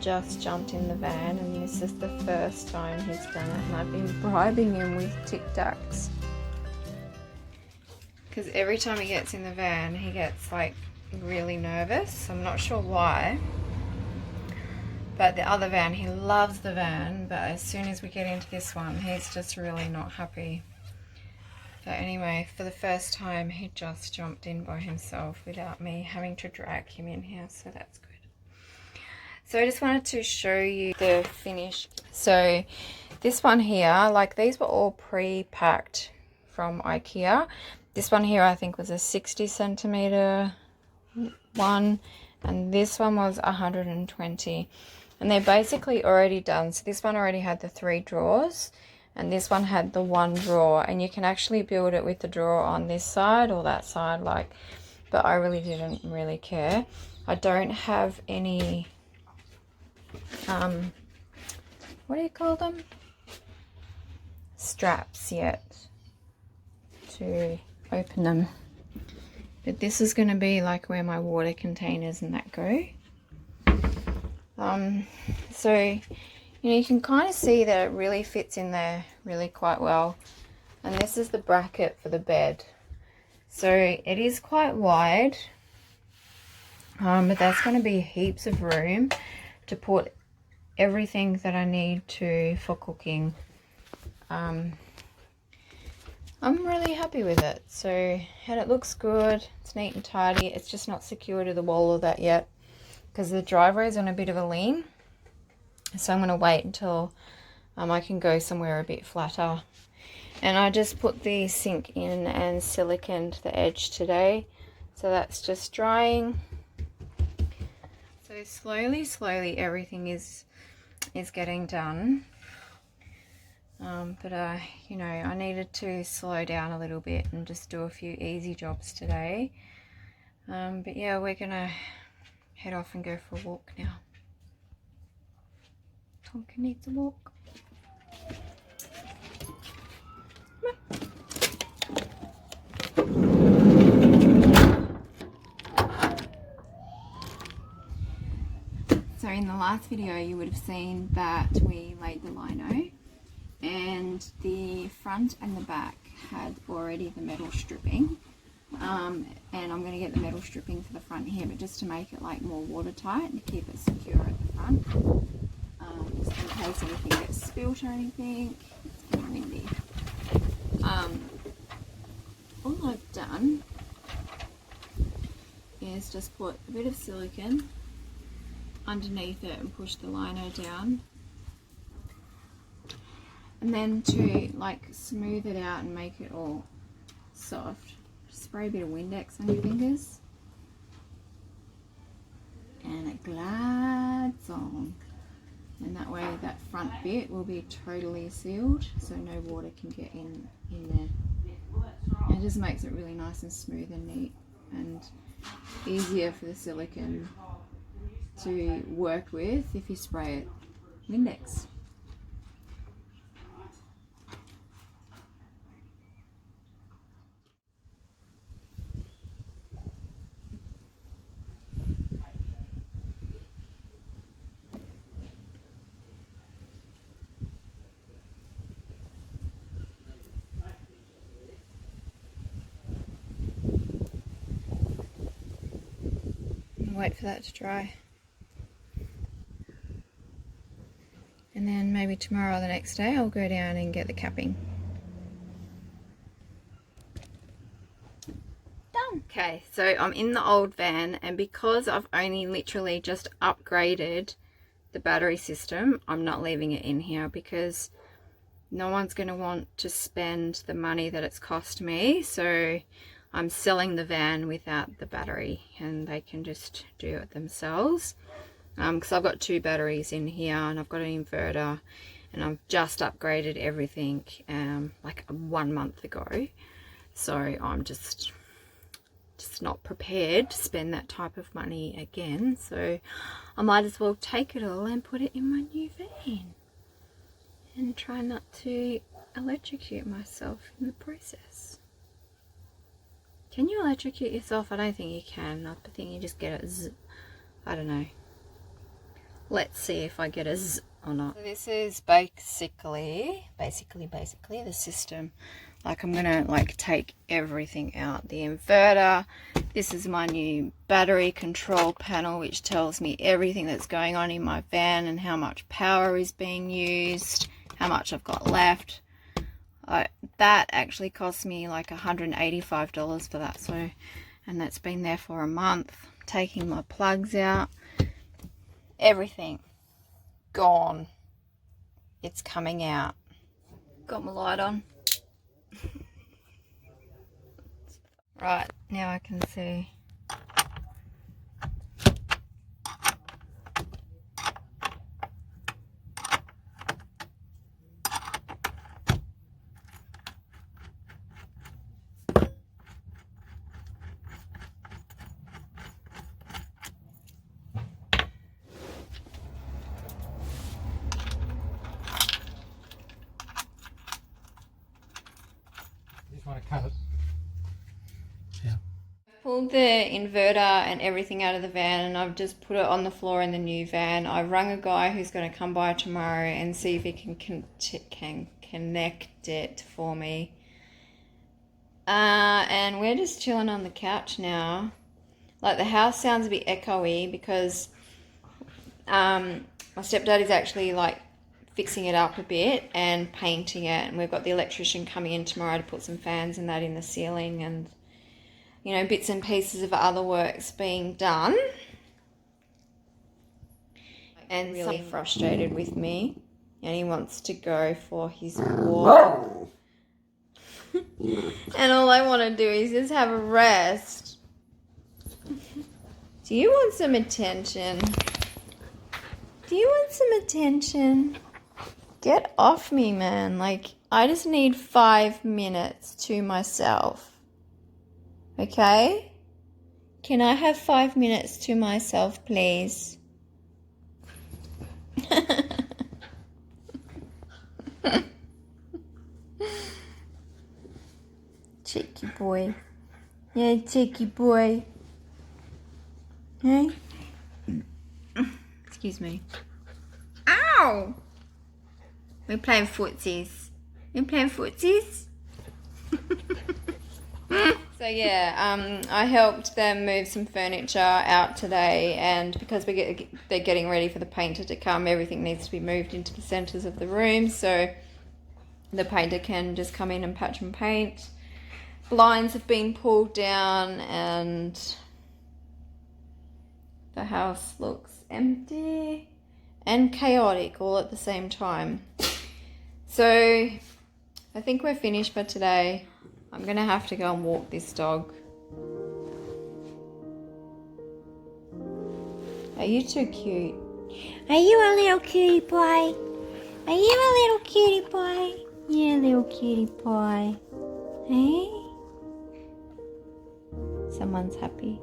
Just jumped in the van, and this is the first time he's done it, and I've been bribing him with Tic Tacs because every time he gets in the van he gets like really nervous. I'm not sure why, but the other van, he loves the van, but as soon as we get into this one he's just really not happy. But anyway, for the first time he just jumped in by himself without me having to drag him in here, so that's good. So I just wanted to show you the finish. So this one here, like these were all pre-packed from IKEA. This one here I think was a 60 centimeter one, and this one was 120, and they're basically already done. So this one already had the 3 drawers, and this one had the 1 drawer, and you can actually build it with the drawer on this side or that side, like, but I really didn't really care. I don't have any what do you call them, straps yet to open them, but this is going to be like where my water containers and that go. So you know, you can kind of see that it really fits in there really quite well, and this is the bracket for the bed, so it is quite wide, but that's going to be heaps of room to put everything that I need to for cooking. I'm really happy with it. So, and it looks good, it's neat and tidy. It's just not secure to the wall or that yet because the driveway is on a bit of a lean, so I'm going to wait until I can go somewhere a bit flatter. And I just put the sink in and siliconed the edge today, so that's just drying. So slowly everything is getting done, but you know, I needed to slow down a little bit and just do a few easy jobs today, but yeah, we're gonna head off and go for a walk now. Tonka needs a walk. So in the last video you would have seen that we laid the lino, and the front and the back had already the metal stripping, and I'm going to get the metal stripping for the front here, but just to make it like more watertight and keep it secure at the front, just in case anything gets spilt or anything. It's getting windy. All I've done is just put a bit of silicone underneath it and push the lino down, and then to like smooth it out and make it all soft, spray a bit of Windex on your fingers and it glides on, and that way that front bit will be totally sealed so no water can get in there. And it just makes it really nice and smooth and neat, and easier for the silicone to work with if you spray it Windex. Wait for that to dry, and then maybe tomorrow or the next day I'll go down and get the capping done. Okay, so I'm in the old van, and because I've only literally just upgraded the battery system, I'm not leaving it in here because no one's going to want to spend the money that it's cost me, so I'm selling the van without the battery and they can just do it themselves. because I've got 2 batteries in here and I've got an inverter, and I've just upgraded everything like 1 month ago. So I'm just not prepared to spend that type of money again. So I might as well take it all and put it in my new van and try not to electrocute myself in the process. Can you electrocute yourself? I don't think you can. I think you just get a I don't know. Let's see if I get a or not. So this is basically the system. Like, I'm gonna like take everything out. The inverter, this is my new battery control panel, which tells me everything that's going on in my van and how much power is being used, how much I've got left. That actually cost me like $185 for that. So, and that's been there for a month. Taking my plugs out, everything gone. It's coming out. Got my light on. Right, now I can see. Just want to cut it. Yeah. Pulled the inverter and everything out of the van, and I've just put it on the floor in the new van. I rung a guy who's going to come by tomorrow and see if he can connect it for me. And we're just chilling on the couch now. Like, the house sounds a bit echoey because my stepdad is actually like fixing it up a bit and painting it, and we've got the electrician coming in tomorrow to put some fans and that in the ceiling, and you know, bits and pieces of other works being done. And really frustrated with me, and he wants to go for his walk. And all I want to do is just have a rest. Do you want some attention? Do you want some attention? Get off me, man. Like, I just need 5 minutes to myself. Okay? Can I have 5 minutes to myself, please? Cheeky boy. Yeah, cheeky boy. Hey? Excuse me. Ow! We're playing footsies. We're playing footsies? So yeah, I helped them move some furniture out today, and because they're getting ready for the painter to come, everything needs to be moved into the centres of the room so the painter can just come in and patch and paint. Blinds have been pulled down and the house looks empty and chaotic all at the same time. So I think we're finished for today. I'm going to have to go and walk this dog. Are you too cute? Are you a little cutie boy? Are you a little cutie boy? Yeah, little cutie boy. Hey? Someone's happy.